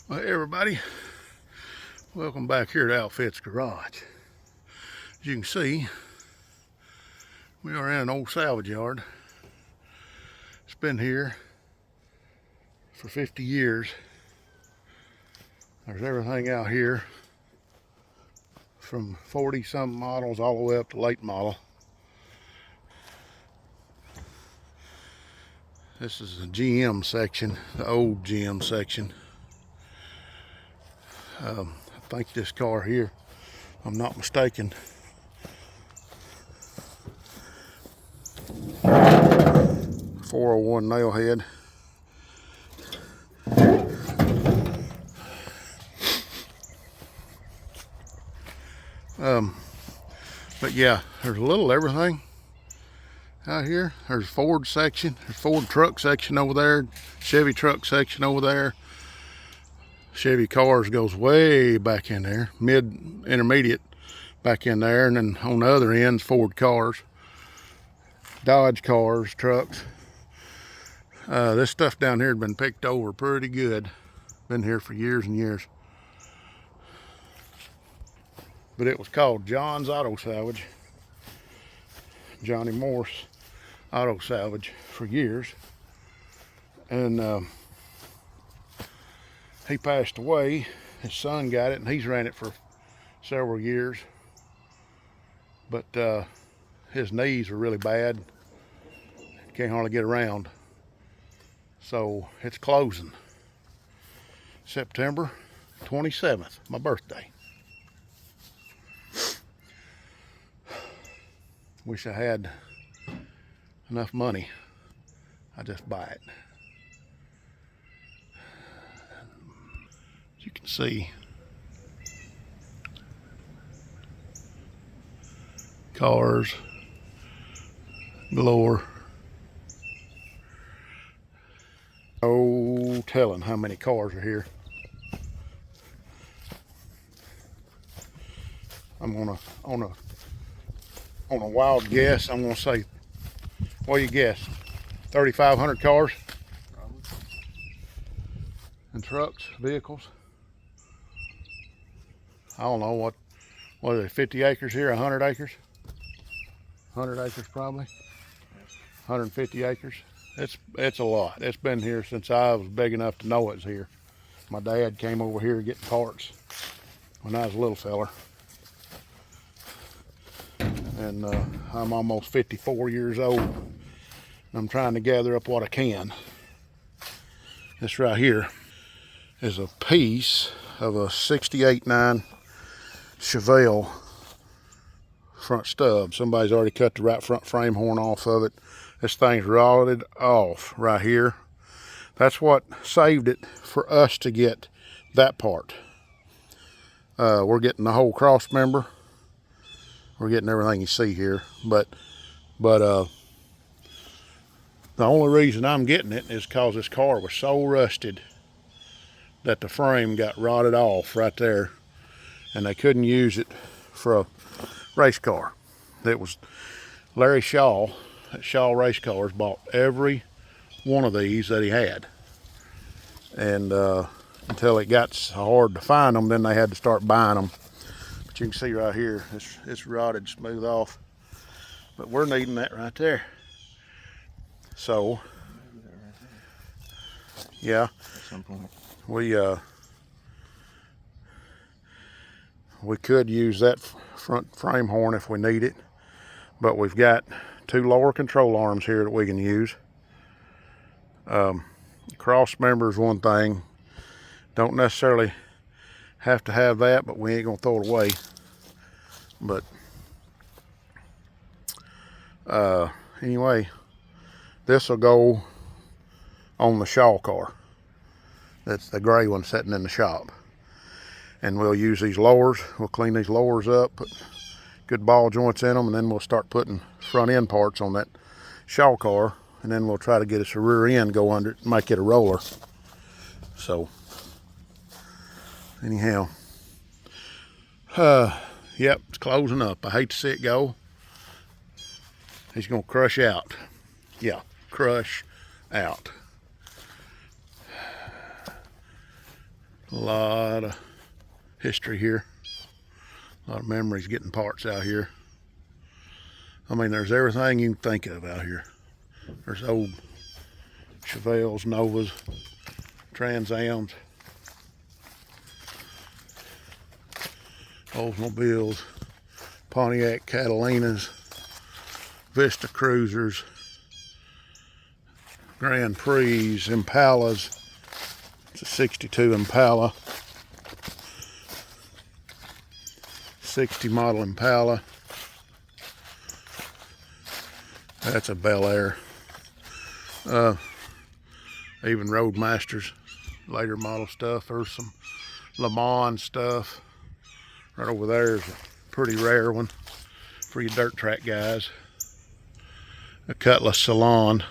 Well, hey everybody, welcome back here to Outfits Garage. As you can see, we are in an old salvage yard. It's been here for 50 years. There's everything out here from 40 something models all the way up to late model. This is the GM section, the old GM section. I think this car here, if I'm not mistaken, 401 nail head. But yeah, there's a little everything out here. There's Ford section, there's Ford truck section over there, Chevy truck section over there. Chevy cars goes way back in there, intermediate back in there, and then on the other end, Ford cars, Dodge cars, trucks. This stuff down here had been picked over pretty good. Been here for years and years. But it was called John's Auto Salvage, Johnny Morse Auto Salvage for years. And he passed away. His son got it, and he's ran it for several years. But his knees were really bad. Can't hardly get around. So it's closing September 27th, my birthday. Wish I had enough money. I just buy it. As you can see, cars galore. No telling how many cars are here. I'm on a wild guess. I'm gonna say, what do you guess? 3,500 cars? Probably. And trucks, vehicles. I don't know what are they, 50 acres here, 100 acres? 100 acres probably. 150 acres. It's a lot. It's been here since I was big enough to know it's here. My dad came over here getting parts when I was a little feller. And I'm almost 54 years old. And I'm trying to gather up what I can. This right here is a piece of a 68.9 Chevelle front stub. Somebody's already cut the right front frame horn off of it. This thing's rotted off right here. That's what saved it for us to get that part. We're getting the whole cross member. We're getting everything you see here, but the only reason I'm getting it is because this car was so rusted that the frame got rotted off right there, and they couldn't use it for a race car. It was Larry Shaw at Shaw Race Cars bought every one of these that he had, and until it got so hard to find them, then they had to start buying them. But you can see right here, it's rotted smooth off, but we're needing that right there. So yeah, at some point we could use that front frame horn if we need it, but we've got 2 lower control arms here that we can use. Cross member is one thing. Don't necessarily have to have that, but we ain't gonna throw it away. But anyway, this will go on the Shaw car. That's the gray one sitting in the shop. And we'll use these lowers. We'll clean these lowers up, put good ball joints in them, and then we'll start putting front end parts on that Shaw car, and then we'll try to get us a rear end go under it and make it a roller. So anyhow, yep, it's closing up. I hate to see it go. He's gonna crush out. Yeah, crush out. A lot of history here. A lot of memories getting parts out here. I mean, there's everything you can think of out here. There's old Chevelles, Novas, Trans Ams, Oldsmobiles, Pontiac Catalinas, Vista Cruisers, Grand Prix, Impalas. It's a 62 Impala, 60 model Impala. That's a Bel Air. Even Roadmasters, later model stuff. There's some Le Mans stuff. Right over there is a pretty rare one for you dirt track guys. A Cutlass Salon.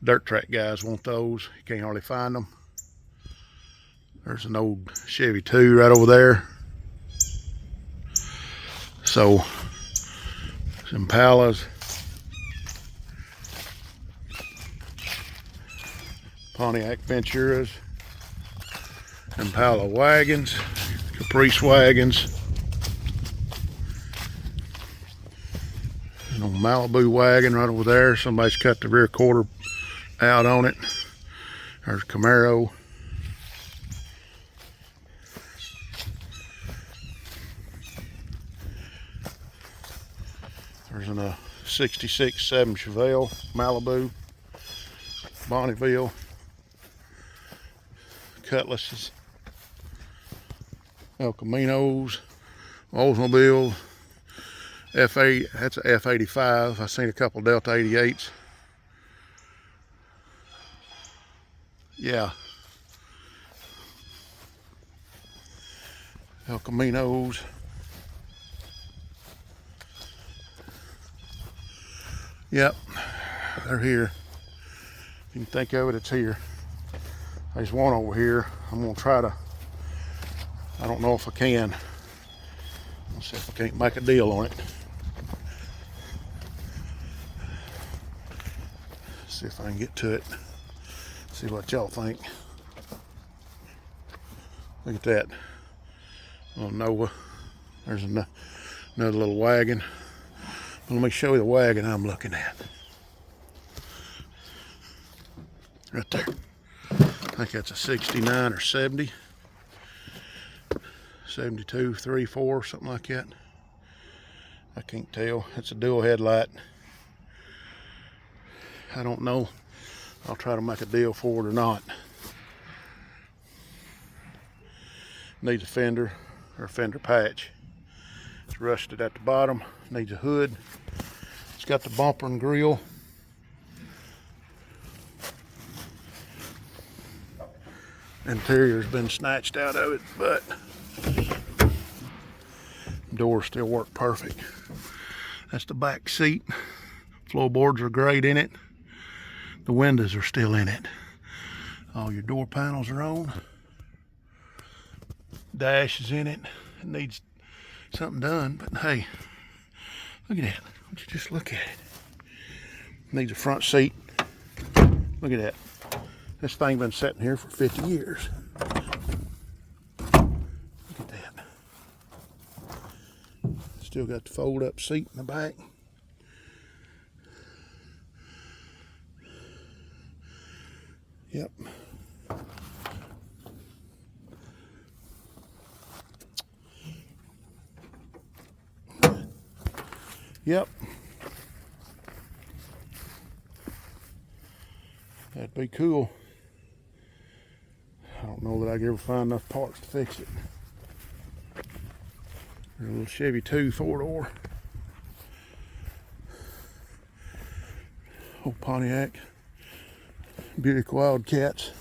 Dirt track guys want those. You can't hardly find them. There's an old Chevy 2 right over there. So, some Impalas. Pontiac Venturas. Impala wagons. Caprice wagons. An old Malibu wagon right over there. Somebody's cut the rear quarter out on it. There's Camaro. There's a 66 7 Chevelle Malibu, Bonneville, Cutlasses, El Caminos, Oldsmobile, F8, that's a F85. I've seen a couple Delta 88s. Yeah. El Caminos. Yep, they're here. If you can think of it, it's here. There's one over here. I'm gonna try to, I don't know if I can. Let's see if I can't make a deal on it. See if I can get to it. See what y'all think. Look at that. Oh, Nova. There's another little wagon. Let me show you the wagon I'm looking at. Right there. I think that's a 69 or 70. 72, 3, 4, something like that. I can't tell. It's a dual headlight. I don't know. I'll try to make a deal for it or not. Needs a fender or a fender patch. It's rusted at the bottom. Needs a hood. It's got the bumper and grill. Interior's been snatched out of it, but doors still work perfect. That's the back seat. Floorboards are great in it. The windows are still in it. All your door panels are on. Dash is in it. It needs something done, but hey, look at that. Would you just look at it? Needs a front seat. Look at that. This thing been sitting here for 50 years. Look at that. Still got the fold up seat in the back. Yep. Yep. That'd be cool. I don't know that I could ever find enough parts to fix it. There's a little Chevy 2 4-door. Old Pontiac. Buick Wildcats.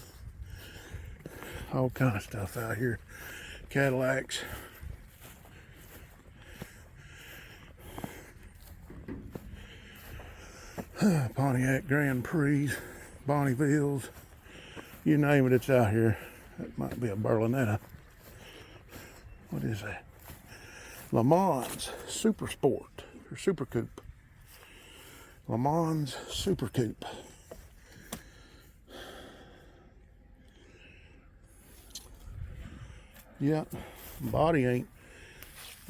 All kind of stuff out here. Cadillacs. Pontiac Grand Prix, Bonnevilles, you name it, it's out here. That might be a Berlinetta. What is that? Le Mans Super Sport, or Super Coupe. Le Mans Super Coupe. Yeah, body ain't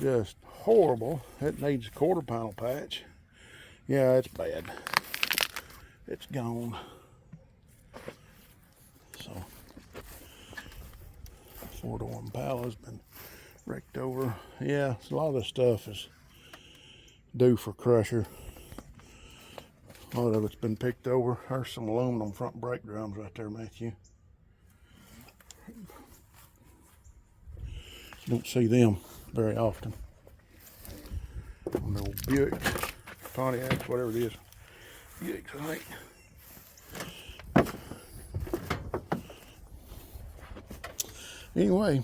just horrible. It needs a quarter panel patch. Yeah, it's bad. It's gone. So, four-door Impala's been wrecked over. Yeah, a lot of this stuff is due for crusher. A lot of it's been picked over. There's some aluminum front brake drums right there, Matthew. You don't see them very often. On the old Buick, Pontiac, whatever it is. Buicks, I think. Anyway,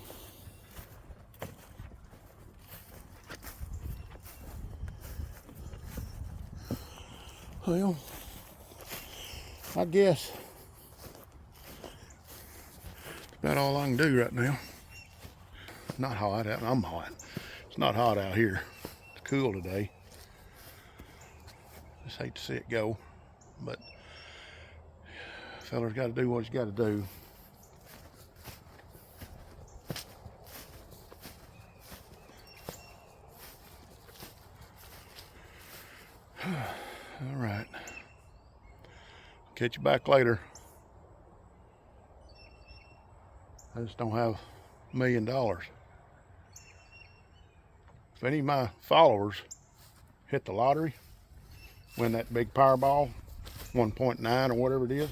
well, I guess that's about all I can do right now. Not hot out. I'm hot. It's not hot out here. It's cool today. Just hate to see it go, but fella's got to do what he's got to do. All right. Catch you back later. I just don't have $1 million. If any of my followers hit the lottery, win that big Powerball, 1.9 or whatever it is,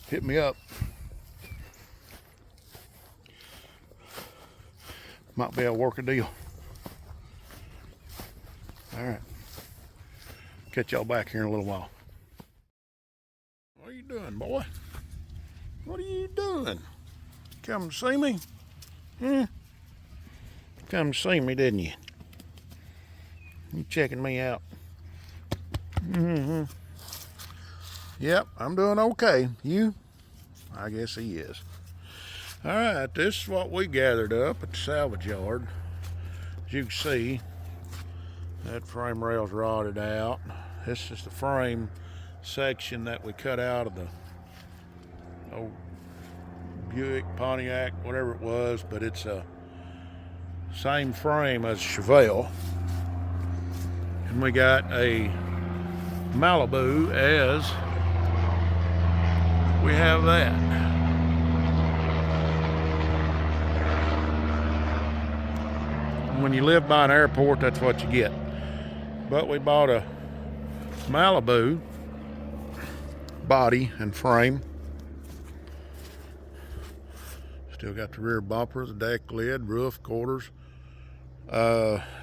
hit me up. Might be able to work a deal. All right. Catch y'all back here in a little while. What are you doing, boy? What are you doing? Come to see me? Hmm? Come to see me, didn't you? You checking me out? Mm-hmm. Yep, I'm doing okay. You? I guess he is. All right, this is what we gathered up at the salvage yard. As you can see, that frame rail's rotted out. This is the frame section that we cut out of the old Buick, Pontiac, whatever it was, but it's a same frame as Chevelle. And we got a Malibu as we have that. And when you live by an airport, that's what you get. But we bought a Malibu body and frame. Still got the rear bumper, the deck lid, roof, quarters.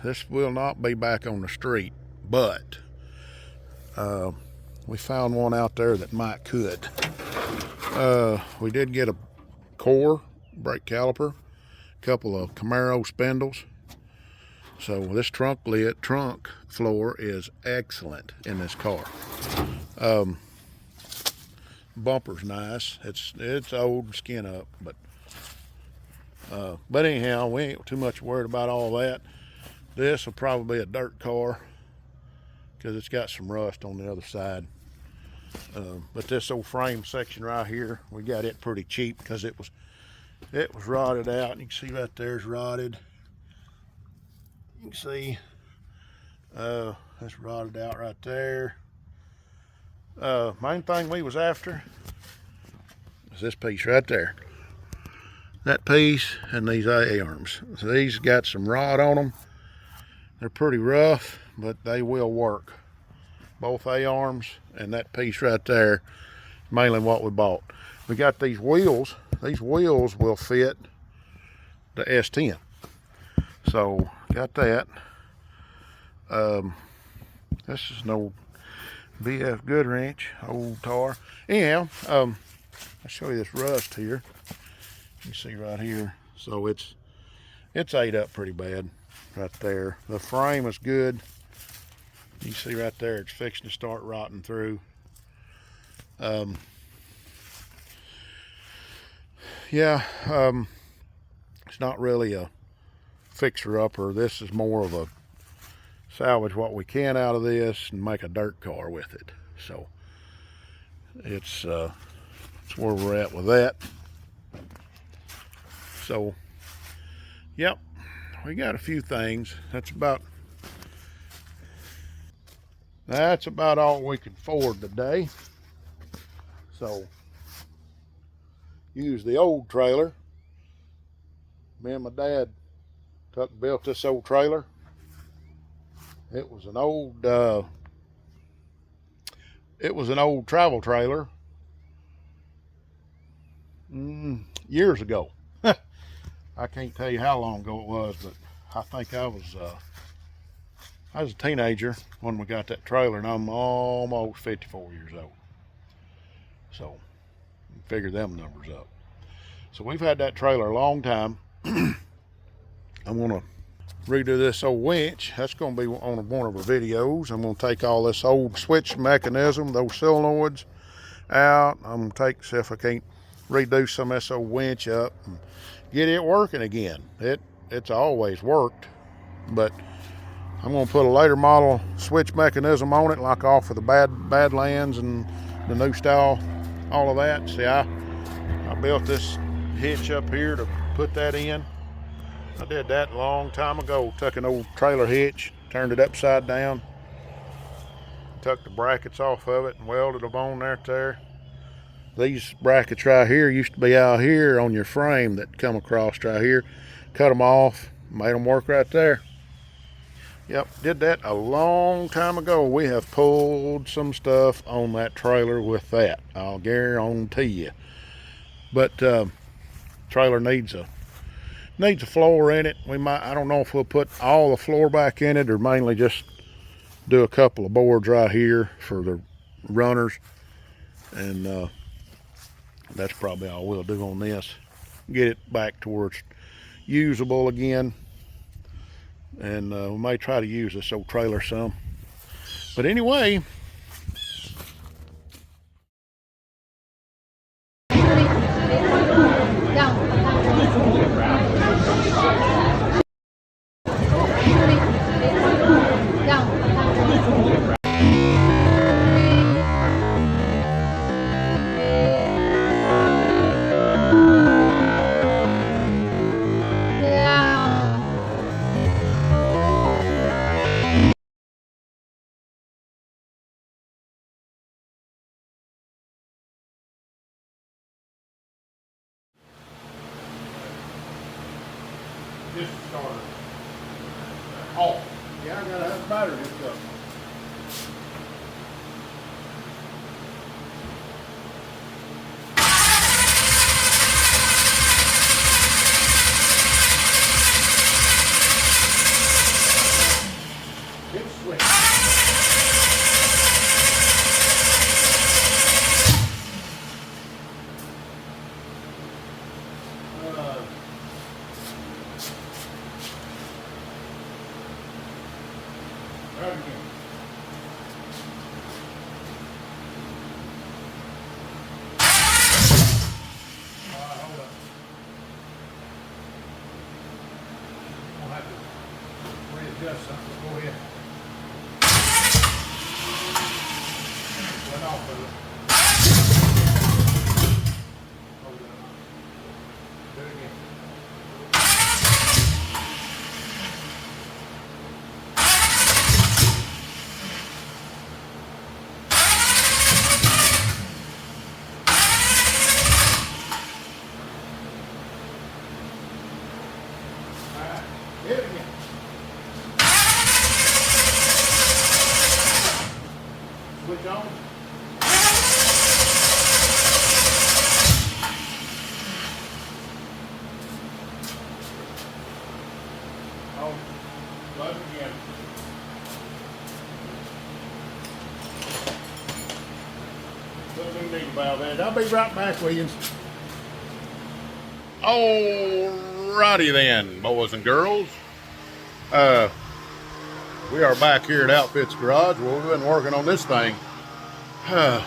This will not be back on the street, but we found one out there that might could. We did get a core, brake caliper, a couple of Camaro spindles. So this trunk floor is excellent in this car. Bumper's nice. It's old, skin up, but anyhow, we ain't too much worried about all that. This will probably be a dirt car because it's got some rust on the other side. But this old frame section right here, we got it pretty cheap because it was rotted out. And you can see right there's rotted. You can see that's rotted out right there. Main thing we was after is this piece right there. That piece and these A-arms. So these got some rot on them. They're pretty rough, but they will work. Both A-arms and that piece right there, mainly what we bought. We got these wheels. These wheels will fit the S10. So got that. This is an old BF Good Wrench, old tar. Anyhow, I'll show you this rust here. You see right here. So it's ate up pretty bad right there. The frame is good. You see right there, it's fixing to start rotting through. It's not really a fixer-upper. This is more of a salvage what we can out of this and make a dirt car with it. So it's where we're at with that. So Yep, we got a few things. That's about all we can afford today. So use the old trailer. Me and my dad built this old trailer. It was an old travel trailer years ago. I can't tell you how long ago it was, but I think I was a teenager when we got that trailer, and I'm almost 54 years old. So figure them numbers up. So we've had that trailer a long time. I'm gonna redo this old winch. That's gonna be on one of our videos. I'm gonna take all this old switch mechanism, those solenoids out. I'm gonna see if I can't redo some of this old winch up and get it working again. It's always worked, but I'm gonna put a later model switch mechanism on it, like off of the Badlands and the new style, all of that. See, I built this hitch up here to put that in. I did that a long time ago. Took an old trailer hitch, turned it upside down, took the brackets off of it and welded them on there. These brackets right here used to be out here on your frame that come across right here. Cut them off, made them work right there. Yep, did that a long time ago. We have pulled some stuff on that trailer with that, I'll guarantee you. But trailer needs a floor in it. I don't know if we'll put all the floor back in it or mainly just do a couple of boards right here for the runners, and that's probably all we'll do on this. Get it back towards usable again, and we may try to use this old trailer some. But anyway, just started off. Yeah, I gotta have battery hooked up. It's sweet. Right again. Hold up. I'll have to readjust something. Go ahead. Went off of it. Hold up. Do it again. Hit it again. Switch on. Oh, plug again. Put a new needle valve in it. I'll be right back, Williams. Alrighty then, boys and girls. We are back here at Outfits Garage. Well, we've been working on this thing.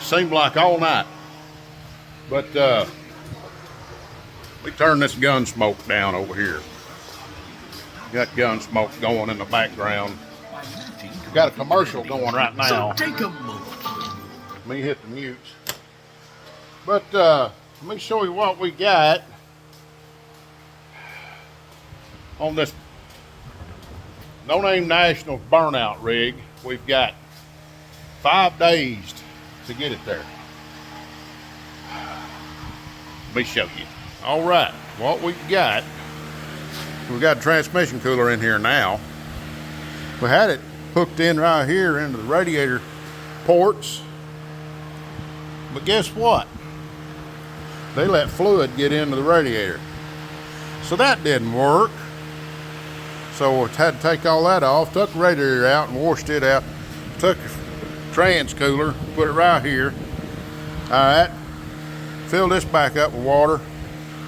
Seemed like all night. But we turned this gun smoke down over here. Got gun smoke going in the background. Got a commercial going right now. So take a moment. Let me hit the mutes. But let me show you what we got. on this No Name Nationals burnout rig, we've got 5 days to get it there. Let me show you. All right, what we've got a transmission cooler in here now. We had it hooked in right here into the radiator ports, but guess what? They let fluid get into the radiator, so that didn't work. So I had to take all that off, took the radiator out and washed it out, took the trans cooler, put it right here. All right, fill this back up with water,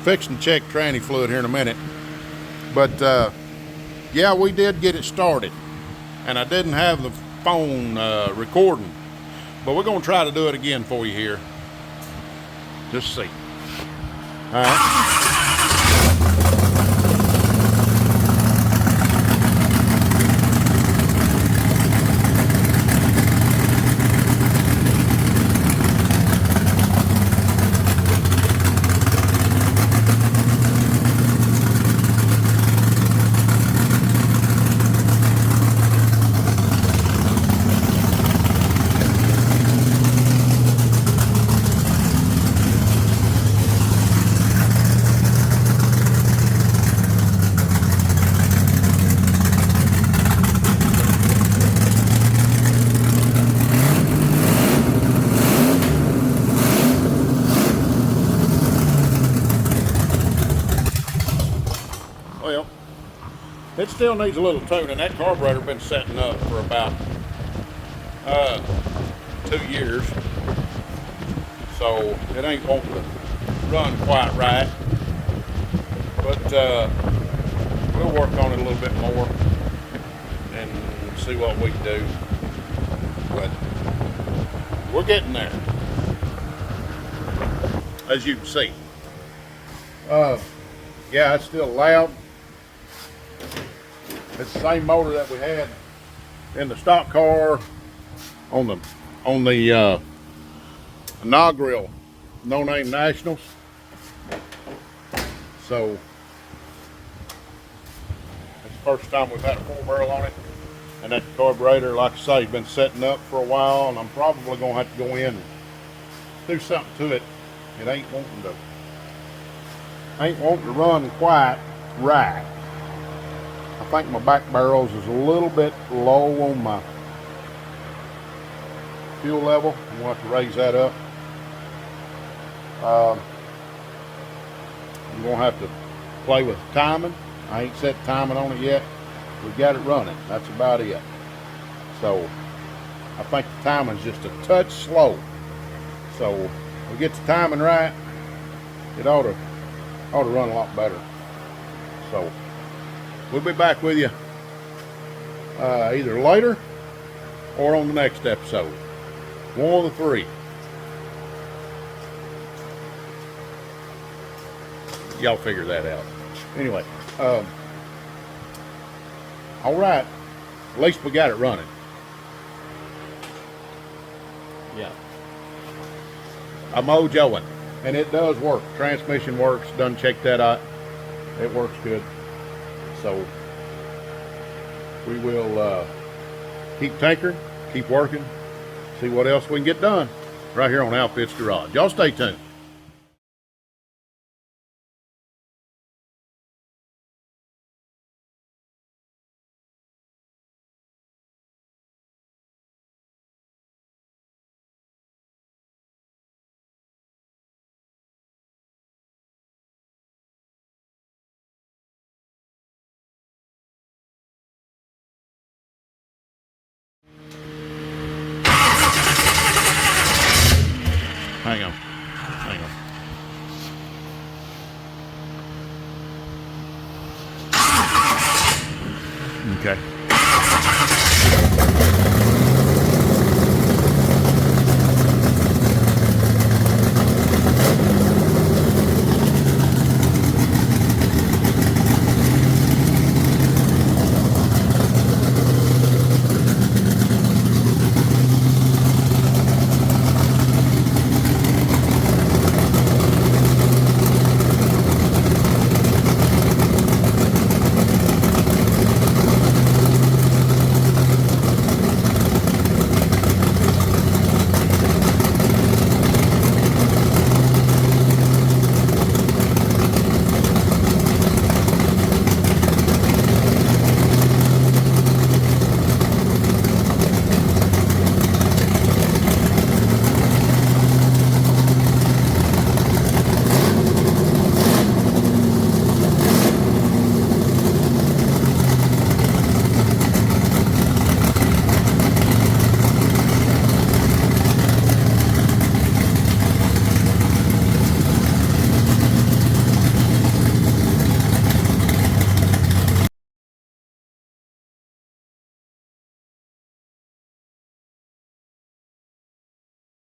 fixing to check tranny fluid here in a minute. But yeah, we did get it started, and I didn't have the phone recording, but we're gonna try to do it again for you here. Just see. All right. Well, it still needs a little tuning. That carburetor been setting up for about 2 years, so it ain't wanting to run quite right. But we'll work on it a little bit more and see what we can do. But we're getting there, as you can see. Yeah, it's still loud. It's the same motor that we had in the stock car on the inaugural No Name Nationals. So it's the first time we've had a 4-barrel on it, and that carburetor, like I say, has been setting up for a while, and I'm probably gonna have to go in and do something to it. It ain't wanting to run quite right. I think my back barrels is a little bit low on my fuel level. I'm going to have to raise that up. I'm going to have to play with timing. I ain't set timing on it yet. We've got it running. That's about it. So I think the timing's just a touch slow. So we get the timing right, it ought to run a lot better. So we'll be back with you either later or on the next episode. One of the 3. Y'all figure that out. Anyway, all right. At least we got it running. Yeah. I'm mojoing, and it does work. Transmission works. Done checked that out. It works good. So we will keep tinkering, keep working, see what else we can get done right here on Outfits Garage. Y'all stay tuned. Hang on. Okay.